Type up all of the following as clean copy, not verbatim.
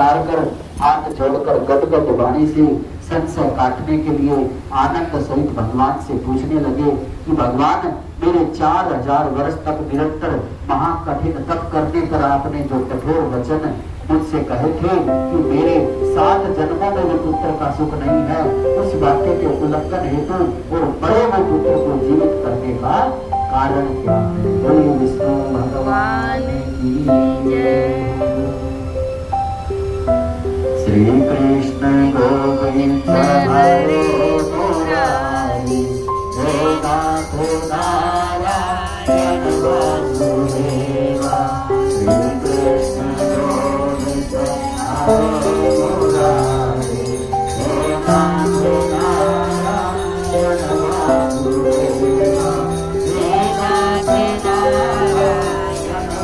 नमस्कार कर हाथ जोड़कर गदगद वाणी से संशय काटने के लिए आनंद सहित भगवान से पूछने लगे कि भगवान, मेरे 4000 वर्ष तक निरंतर महाकठिन तप करने पर आपने जो कठोर वचन मुझसे कहे थे कि मेरे 7 जन्मों में वो पुत्र का सुख नहीं है, उस वाक्य के उल्लंघन हेतु और बड़े वो पुत्र को जीवित करने का कारण क्या है? बोलिए विष्णु भगवान की जय। श्री कृष्ण गोविंद हरे मुरारी, हे नाथ नारायण वासुदेवा। श्री कृष्ण गोविंद हरे मुरारी, हे नाथ नारायण वासुदेवा। हे नाथ नारायण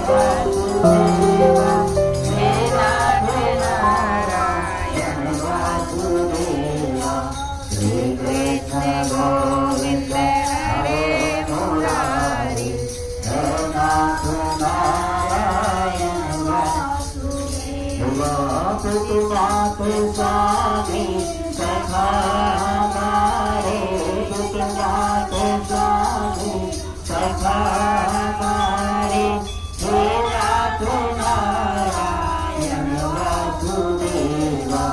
वासुदेवा, हे नाथ नारायण वासुदेवा। श्री कृष्ण गोविंद हरे मुरारी, हे नाथ नारायण वासुदेवा। पुतुमात स्वामी सखा हमारे, पुतुमात स्वामी सखा हमारे, हे नाथ नारायण वासुदेवा।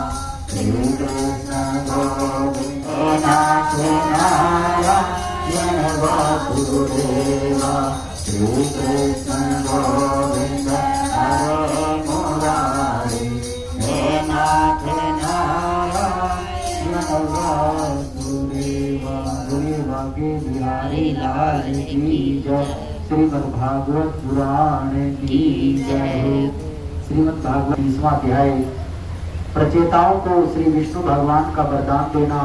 श्री कृष्ण गोविंद हे नाथ नारायण वासुदेवा। श्री कृष्ण गोविंद हरे मुरारी, हे नाथ नारायण वासुदेवा। बोलिए बांके बिहारी लाल की जय। श्रीमद् भागवत पुराण की जय। श्रीमद् भागवत 20वां अध्याय। प्रचेताओं को श्री विष्णु भगवान का वरदान देना।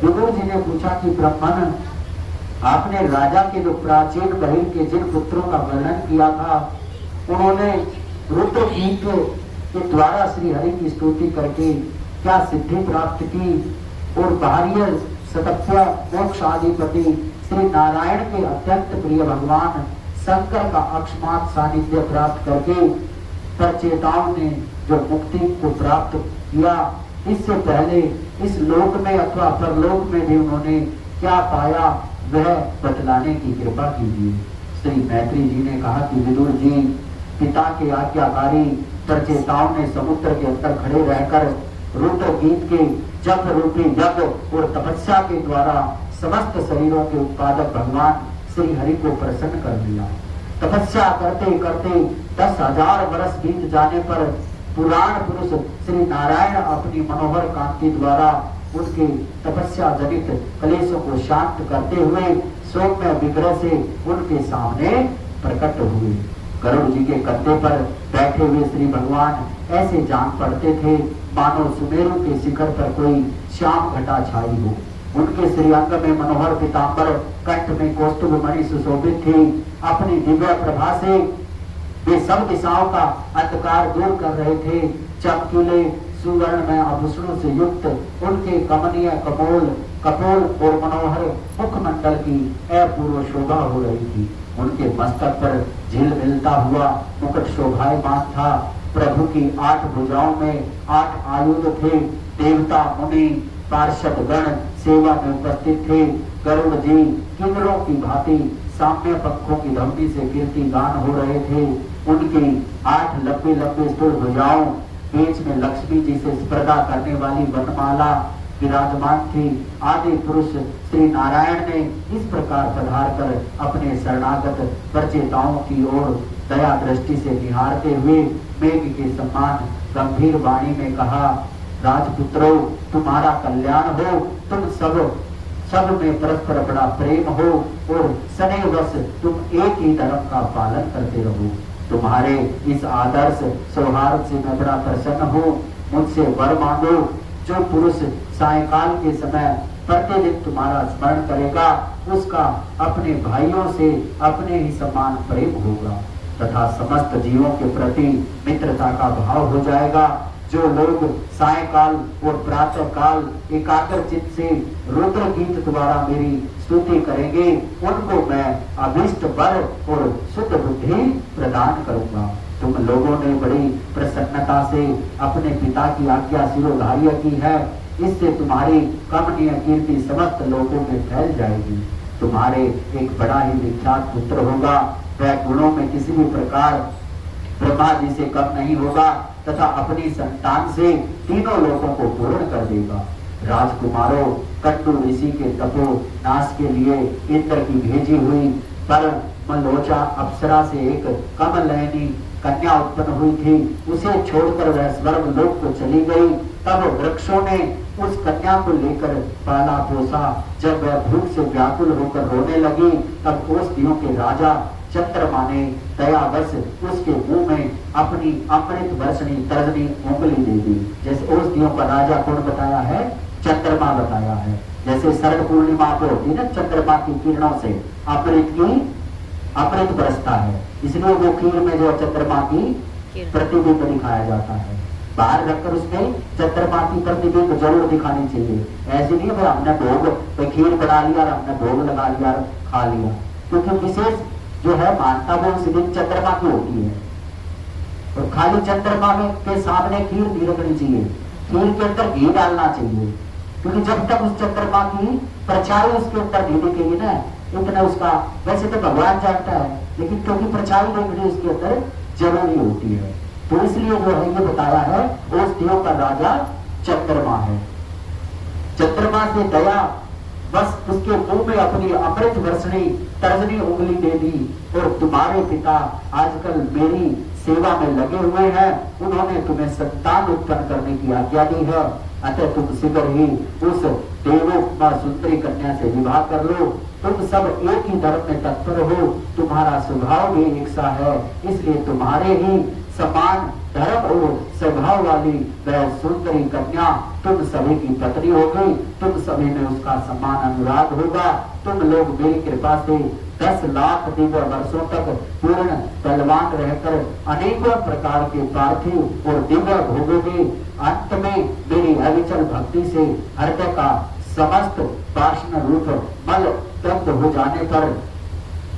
विदुर जी ने पूछा कि ब्रह्मन, आपने राजा के जो प्राचीन बहिर के जिन पुत्रों का वर्णन किया था, उन्होंने रुद्र गीत के द्वारा श्री हरि की स्तुति करके क्या सिद्धि प्राप्त की और बाह्य सतप्य मोक्ष आदिपति श्री नारायण के अत्यंत प्रिय भगवान शंकर का अकस्मात सानिध्य प्राप्त करके प्रचेताओं ने जो मुक्ति को प्राप्त किया, इससे पहले इस लोक में अथवा परलोक में भी उन्होंने क्या पाया, वह बतलाने की कृपा कीजिए। श्री मैत्री जी ने कहा कि विदुर जी, पिता के आज्ञाकारी प्रचेताओं ने समुद्र के अंदर खड़े रहकर रुद्र गीत के जप रूपी यज्ञ और तपस्या के द्वारा समस्त शरीरों के उत्पादक भगवान श्री हरि को प्रसन्न कर दिया। तपस्या करते करते 10,000 वर्ष बीत जाने पर पुराण पुरुष श्री नारायण अपनी मनोहर कांति द्वारा उनके तपस्या जनित कलेशों को शांत करते हुए सौम्य विग्रह से उनके सामने प्रकट हुए। गरुड़ जी के कंधे पर बैठे हुए श्री भगवान ऐसे जान पड़ते थे मानो सुमेरु के शिखर पर कोई श्याम घटा छाई हो। उनके श्री अंग में मनोहर पीतांबर, कंठ में कौस्तुभ मणि सुशोभित थी। अपनी दिव्य प्रभा से वे सब दिशाओं का अंधकार दूर कर रहे थे। चमकीले सुवर्ण में आभूषणों से युक्त उनके कमनीय कपोल और मनोहर मुखमंडल की अपूर्व शोभा हो रही थी। उनके मस्तक पर झिल मिलता हुआ मुकुट शोभायमान था। प्रभु की 8 भुजाओं में 8 आयुध थे। देवता मुनि पार्षद गण सेवा में उपस्थित थे। गरुड़ जी किन्नरों की भांति साम्य पंखों की ध्वनि से कीर्ति गान हो रहे थे। उनकी 8 लंबे लंबे स्थूल भुजाओं, बीच में लक्ष्मी जी से स्पर्धा करने वाली वनमाला विराजमान थी। आदि पुरुष श्री नारायण ने इस प्रकार पधार कर अपने शरणागत प्रचेताओं की ओर दया दृष्टि से निहारते हुए मेघ के समान गंभीर वाणी में कहा, राजपुत्रों, तुम्हारा कल्याण हो। तुम सब में परस्पर बड़ा प्रेम हो और सदैवश तुम एक ही धर्म का पालन करते रहो। तुम्हारे इस आदर्श सौहार्द से मैं बड़ा प्रसन्न हूँ। मुझसे वर मांगो। जो पुरुष सायंकाल के समय प्रतिदिन तुम्हारा स्मरण करेगा, उसका अपने भाइयों से अपने ही समान प्रेम होगा तथा समस्त जीवों के प्रति मित्रता का भाव हो जाएगा। जो लोग सायंकाल और प्रातः काल एकाग्र चित्त से रुद्र गीत द्वारा मेरी स्तुति करेंगे, उनको मैं अभीष्ट वर और शुद्ध बुद्धि प्रदान करूंगा। तुम लोगों ने बड़ी प्रसन्नता से अपने पिता की आज्ञा शिरोधार्य की है, इससे तुम्हारी कमनीय कीर्ति समस्त लोगों में फैल जाएगी। तुम्हारे एक बड़ा ही विख्यात पुत्र होगा, वह गुणों में किसी भी प्रकार ब्रह्मा जी से कम नहीं होगा तथा अपनी संतान से तीनों लोगों को पूर्ण कर देगा। राजकुमारों, कट्टू ऋषि के तपो नाश के लिए इंद्र की भेजी हुई पर मलोचा अप्सरा से एक कमलनयनी कन्या उत्पन्न हुई थी, उसे छोड़कर वह स्वर्ग लोक को चली गई। तब वृक्षों ने उस कन्या को लेकर पाला पोसा। जब वह भूख से व्याकुल होकर रोने लगी, तब ओसदियों के राजा चंद्रमा ने दयावश उसके मुंह में अपनी अमृत वर्षणी तर्जनी उंगली दे दी। जैसे ओसदियों का राजा कौन बताया है? चंद्रमा बताया है। जैसे शरद पूर्णिमा पे होती है ना, चंद्रमा की किरणों से अमृत बरसता है, इसलिए वो खीर में जो चंद्रमा की प्रतिबिंब दिखाया जाता है। बाहर रखकर उसमें चंद्रमा की प्रतिबिंब जरूर दिखानी चाहिए। ऐसे नहीं भाई हमने भोग खीर बना लिया और हमने भोग लगा लिया और खा लिया, क्योंकि विशेष जो है मानता वो उस दिन चंद्रमा की होती है। और खाली चंद्रमा में के सामने खीर नहीं रखनी चाहिए, खीर के अंदर घी डालना चाहिए, क्योंकि जब तक उस चंद्रमा की परछाई उसके ऊपर नहीं दिखेगी ना, इतना उसका वैसे तो भगवान जानता है, लेकिन क्योंकि परछाई देखनी उसके अंदर जरूरी होती है, तो इसलिए जो है ये बताया है ओसदियों का राजा चंद्रमा है। चंद्रमा से दया बस उसके मुंह में अपनी अमृत वर्षणी तर्जनी उंगली दे दी। और तुम्हारे पिता आजकल मेरी सेवा में लगे हुए हैं, उन्होंने तुम्हें संतान उत्पन्न करने की आज्ञा दी है, अतः तुम शीघ्र ही उस देवोपमा सुंदरी कन्या से विवाह कर लो। तुम सब एक ही धर्म में तत्पर हो, तुम्हारा स्वभाव भी एक सा है, इसलिए तुम्हारे ही समान धर्म और स्वभाव वाली वह सुंदरी कन्या तुम सभी की पत्नी होगी। तुम सभी में उसका समान अनुराग होगा। तुम लोग मेरी कृपा से 10 लाख दिव्य वर्षों तक पूर्ण बलवान रहकर अनेकों प्रकार के पार्थिव और दिव्य भोगोगे। अंत में मेरी अविचल भक्ति से हृदय का समस्त वासना रूप मल तप्त हो जाने पर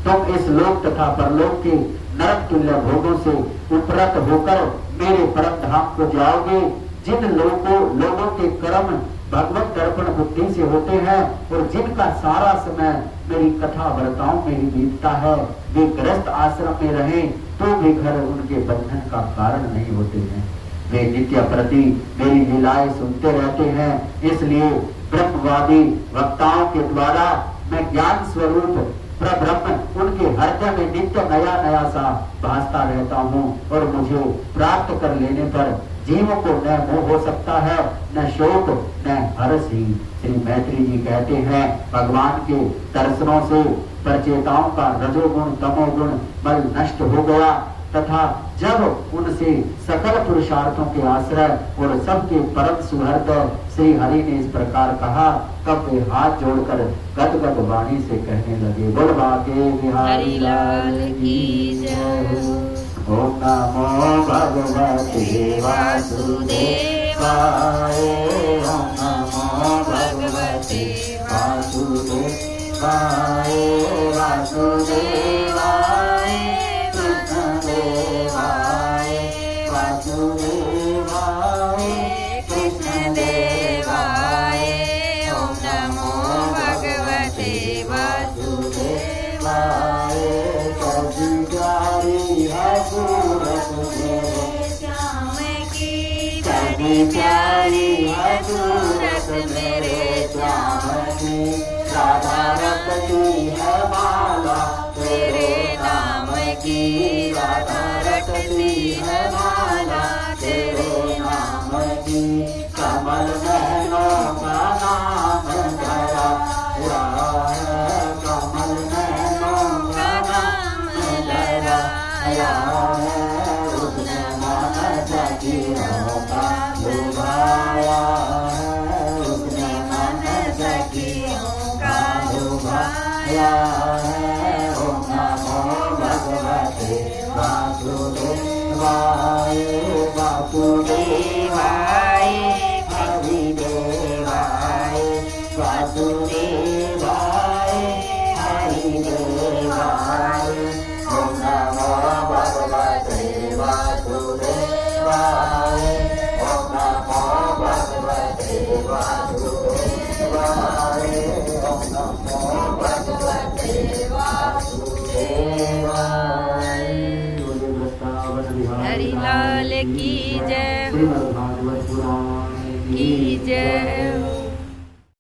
तुम इस लोक तथा परलोक के नरक तुल्य भोगों से उपरत होकर मेरे परम धाम को जाओगे। जिन लोगों के कर्म भगवत दर्पण बुद्धि से होते हैं और जिनका सारा समय मेरी कथा वार्ताओं में ही बीतता है, वे गृहस्थ आश्रम में रहे तो भी घर उनके बंधन का कारण नहीं होते हैं। वे नित्य प्रति मेरी लीलाएं सुनते रहते हैं, इसलिए ब्रह्मवादी वक्ताओं के द्वारा मैं ज्ञान स्वरूप प्रब्रह्म उनके हृदय में नित्य नया नया सा भासता रहता हूँ। और मुझे प्राप्त कर लेने पर जीवों को न मोह हो सकता है, न शोक न हर्ष ही। श्री मैत्री जी कहते हैं भगवान के दर्शनों से प्रचेताओं का रजोगुण तमोगुण बल नष्ट हो गया तथा जब उनसे सकल पुरुषार्थों के आश्रय और सबके परम सुहृद श्री हरि ने इस प्रकार कहा, तब वे हाथ जोड़कर गदगद वाणी से कहने लगे, बोल बाके बिहारी लाल की जय। ओम नमो भगवते वासुदेवाय, ओम नमो भगवते वासुदेवाय, वासुदेवाय देवाय, वासुदेवाय कृष्ण देवाय। ओम नमो भगवते वासुदेवाय। कभी प्यारी है सूरत मेरे श्याम की, कभी प्यारी है सूरत मेरे श्याम की, राधा रखती है माला तेरे नाम की, राधा रखती है माला तेरे नाम की। कमल नैनों का नाम धरा है, कमल नैनों का नाम धरा है, उसने मन सखियों का लुभाया है, उसने मन सखियों का लुभाया है। ओम नमो भगवते वासुदेवाय, वासुदेवाय हरिदेवाय। श्रीमद् भागवत पुराण की जय हो।